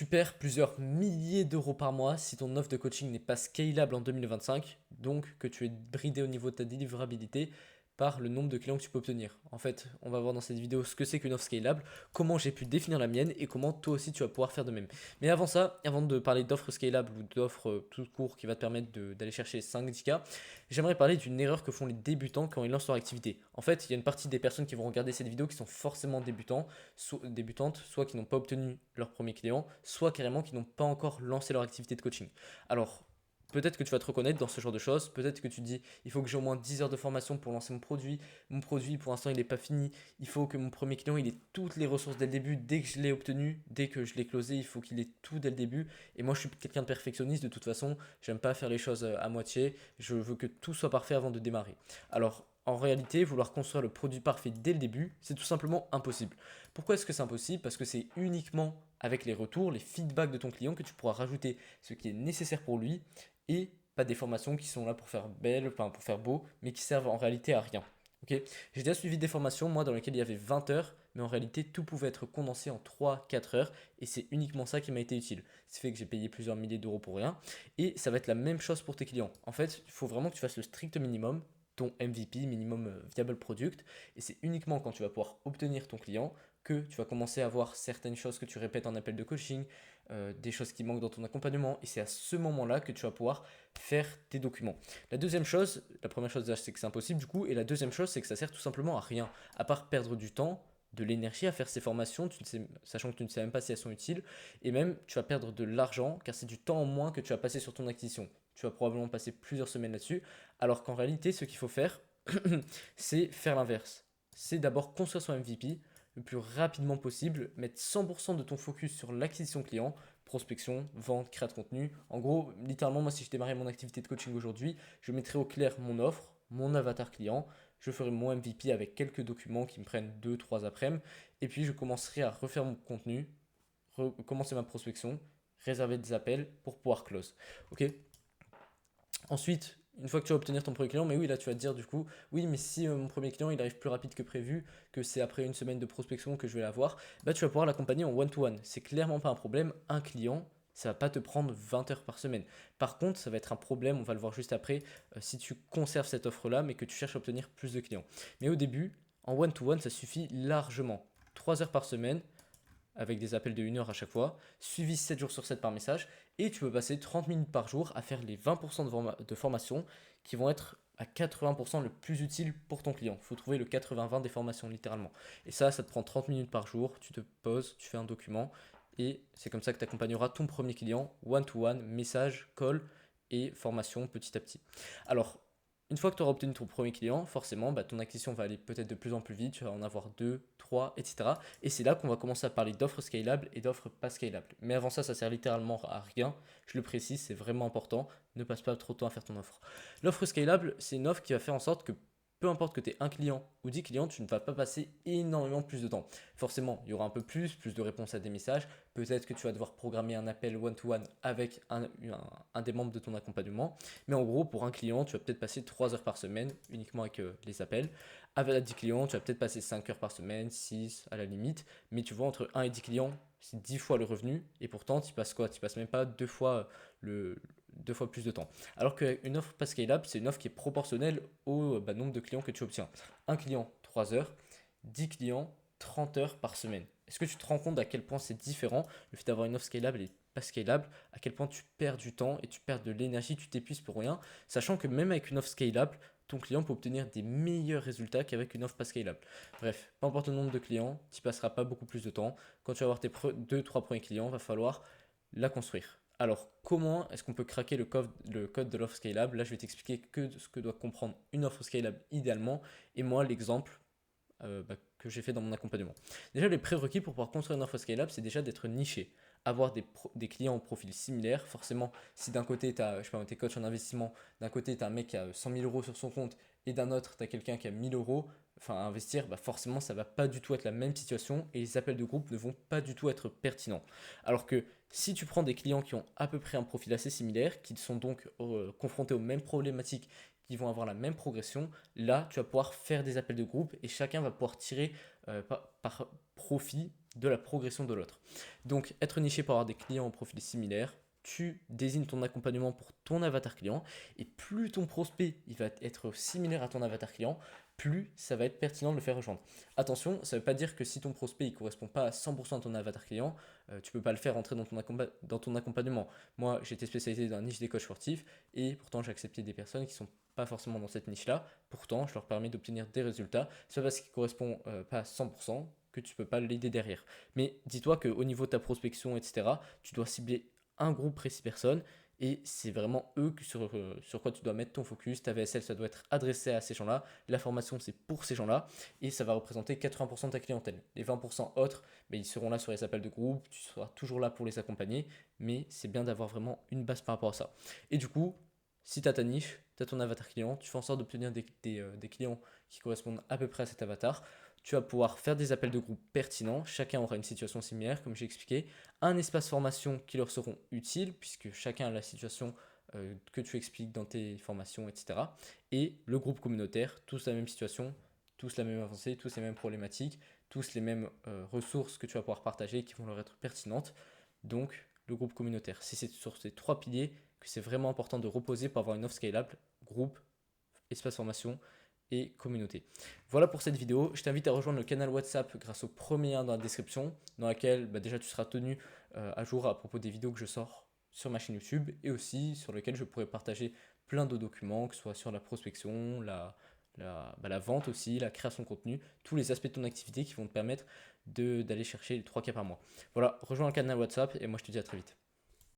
Tu perds plusieurs milliers d'euros par mois si ton offre de coaching n'est pas scalable en 2025, donc que tu es bridé au niveau de ta délivrabilité par le nombre de clients que tu peux obtenir. En fait, on va voir dans cette vidéo ce que c'est qu'une offre scalable, comment j'ai pu définir la mienne et comment toi aussi tu vas pouvoir faire de même. Mais avant ça, avant de parler d'offres scalables ou d'offres tout court qui va te permettre d'aller chercher 5-10K, j'aimerais parler d'une erreur que font les débutants quand ils lancent leur activité. En fait, il y a une partie des personnes qui vont regarder cette vidéo qui sont forcément débutantes, soit qui n'ont pas obtenu leur premier client, soit carrément qui n'ont pas encore lancé leur activité de coaching. Alors, peut-être que tu vas te reconnaître dans ce genre de choses, peut-être que tu te dis, il faut que j'ai au moins 10 heures de formation pour lancer mon produit pour l'instant il n'est pas fini, il faut que mon premier client il ait toutes les ressources dès le début, dès que je l'ai obtenu, dès que je l'ai closé, il faut qu'il ait tout dès le début, et moi je suis quelqu'un de perfectionniste de toute façon, j'aime pas faire les choses à moitié, je veux que tout soit parfait avant de démarrer. Alors, en réalité, vouloir construire le produit parfait dès le début, c'est tout simplement impossible. Pourquoi est-ce que c'est impossible? Parce que c'est uniquement avec les retours, les feedbacks de ton client que tu pourras rajouter ce qui est nécessaire pour lui et pas des formations qui sont là pour faire belle, enfin pour faire beau, mais qui servent en réalité à rien. Ok. J'ai déjà suivi des formations, moi, dans lesquelles il y avait 20 heures, mais en réalité, tout pouvait être condensé en 3-4 heures, et c'est uniquement ça qui m'a été utile. Ce qui fait que j'ai payé plusieurs milliers d'euros pour rien, et ça va être la même chose pour tes clients. En fait, il faut vraiment que tu fasses le strict minimum, ton MVP, minimum viable product, et c'est uniquement quand tu vas pouvoir obtenir ton client que tu vas commencer à voir certaines choses que tu répètes en appel de coaching, des choses qui manquent dans ton accompagnement, et c'est à ce moment-là que tu vas pouvoir faire tes documents. La deuxième chose, la première chose déjà c'est que c'est impossible du coup, et la deuxième chose c'est que ça sert tout simplement à rien, à part perdre du temps, de l'énergie à faire ces formations, sachant que tu ne sais même pas si elles sont utiles, et même tu vas perdre de l'argent, car c'est du temps en moins que tu vas passer sur ton acquisition. Tu vas probablement passer plusieurs semaines là-dessus, alors qu'en réalité ce qu'il faut faire, c'est faire l'inverse. C'est d'abord construire son MVP, le plus rapidement possible, mettre 100% de ton focus sur l'acquisition client, prospection, vente, créa de contenu. En gros, littéralement, moi, si je démarrais mon activité de coaching aujourd'hui, je mettrais au clair mon offre, mon avatar client, je ferai mon MVP avec quelques documents qui me prennent 2-3 après-midi, et puis je commencerai à refaire mon contenu, recommencer ma prospection, réserver des appels pour pouvoir close. Ok. Ensuite, une fois que tu vas obtenir ton premier client, mais oui, là tu vas te dire du coup, oui, mais si mon premier client il arrive plus rapide que prévu, que c'est après une semaine de prospection que je vais l'avoir, bah tu vas pouvoir l'accompagner en one-to-one. C'est clairement pas un problème. Un client, ça va pas te prendre 20 heures par semaine. Par contre, ça va être un problème, on va le voir juste après, si tu conserves cette offre-là, mais que tu cherches à obtenir plus de clients. Mais au début, en one-to-one, ça suffit largement. 3 heures par semaine, avec des appels de 1 heure à chaque fois, suivi 7 jours sur 7 par message, et tu peux passer 30 minutes par jour à faire les 20% de formation qui vont être à 80% le plus utile pour ton client. Il faut trouver le 80-20 des formations littéralement. Et ça te prend 30 minutes par jour, tu te poses, tu fais un document, et c'est comme ça que tu accompagneras ton premier client, one-to-one, message, call et formation petit à petit. Alors, une fois que tu auras obtenu ton premier client, forcément, bah, ton acquisition va aller peut-être de plus en plus vite, tu vas en avoir 2, 3, etc. Et c'est là qu'on va commencer à parler d'offres scalables et d'offres pas scalables. Mais avant ça, ça sert littéralement à rien. Je le précise, c'est vraiment important. Ne passe pas trop de temps à faire ton offre. L'offre scalable, c'est une offre qui va faire en sorte que peu importe que tu aies un client ou 10 clients, tu ne vas pas passer énormément plus de temps. Forcément, il y aura un peu plus de réponses à des messages. Peut-être que tu vas devoir programmer un appel one-to-one avec un des membres de ton accompagnement. Mais en gros, pour un client, tu vas peut-être passer 3 heures par semaine uniquement avec les appels. Avec 10 clients, tu vas peut-être passer 5 heures par semaine, 6 à la limite. Mais tu vois, entre 1 et 10 clients, c'est 10 fois le revenu. Et pourtant, tu passes quoi? Tu passes même pas le, 2 fois plus de temps. Alors qu'une offre pas scalable, c'est une offre qui est proportionnelle au nombre de clients que tu obtiens. Un client, 3 heures. 10 clients, 30 heures par semaine. Est-ce que tu te rends compte à quel point c'est différent, le fait d'avoir une offre scalable et pas scalable, à quel point tu perds du temps et tu perds de l'énergie, tu t'épuises pour rien, sachant que même avec une offre scalable, ton client peut obtenir des meilleurs résultats qu'avec une offre pas scalable. Bref, peu importe le nombre de clients, tu ne passeras pas beaucoup plus de temps. Quand tu vas avoir tes 2-3 premiers clients, il va falloir la construire. Alors, comment est-ce qu'on peut craquer le code de l'offre scalable? Là, je vais t'expliquer que ce que doit comprendre une offre scalable idéalement. Et moi, l'exemple que j'ai fait dans mon accompagnement. Déjà, les prérequis pour pouvoir construire une offre scalable, c'est déjà d'être niché, avoir des clients au profil similaire. Forcément, si d'un côté, tu as, je sais pas, t'es coach en investissement, d'un côté, tu as un mec qui a 100 000 euros sur son compte et d'un autre, tu as quelqu'un qui a 1000 euros enfin, à investir, bah forcément, ça va pas du tout être la même situation et les appels de groupe ne vont pas du tout être pertinents. Alors que si tu prends des clients qui ont à peu près un profil assez similaire, qui sont donc confrontés aux mêmes problématiques, qui vont avoir la même progression, là, tu vas pouvoir faire des appels de groupe et chacun va pouvoir tirer par profit de la progression de l'autre. Donc être niché pour avoir des clients au profil similaire, tu désignes ton accompagnement pour ton avatar client, et plus ton prospect il va être similaire à ton avatar client, plus ça va être pertinent de le faire rejoindre. Attention, ça ne veut pas dire que si ton prospect ne correspond pas à 100% à ton avatar client, tu ne peux pas le faire entrer dans ton accompagnement. Moi, j'étais spécialisé dans la niche des coachs sportifs, et pourtant j'ai accepté des personnes qui ne sont pas forcément dans cette niche-là. Pourtant, je leur permets d'obtenir des résultats. C'est pas parce qu'il ne correspond pas à 100% que tu ne peux pas l'aider derrière. Mais dis-toi qu'au niveau de ta prospection, etc., tu dois cibler un groupe précis de personnes, et c'est vraiment eux sur quoi tu dois mettre ton focus. Ta VSL, ça doit être adressé à ces gens-là. La formation, c'est pour ces gens-là, et ça va représenter 80% de ta clientèle. Les 20% autres, mais ils seront là sur les appels de groupe, tu seras toujours là pour les accompagner, mais c'est bien d'avoir vraiment une base par rapport à ça. Et du coup, si tu as ta niche, tu as ton avatar client, tu fais en sorte d'obtenir des clients qui correspondent à peu près à cet avatar. Tu vas pouvoir faire des appels de groupe pertinents, chacun aura une situation similaire, comme j'ai expliqué, un espace formation qui leur seront utiles, puisque chacun a la situation que tu expliques dans tes formations, etc. Et le groupe communautaire, tous la même situation, tous la même avancée, tous les mêmes problématiques, tous les mêmes ressources que tu vas pouvoir partager qui vont leur être pertinentes. Donc, le groupe communautaire. C'est sur ces trois piliers que c'est vraiment important de reposer pour avoir une offre scalable, groupe, espace formation et communauté. Voilà pour cette vidéo. Je t'invite à rejoindre le canal WhatsApp grâce au premier lien dans la description, dans laquelle déjà tu seras tenu à jour à propos des vidéos que je sors sur ma chaîne YouTube, et aussi sur lequel je pourrai partager plein de documents, que ce soit sur la prospection, la vente aussi, la création de contenu, tous les aspects de ton activité qui vont te permettre d'aller chercher les 3K par mois. Voilà, rejoins le canal WhatsApp, et moi je te dis à très vite.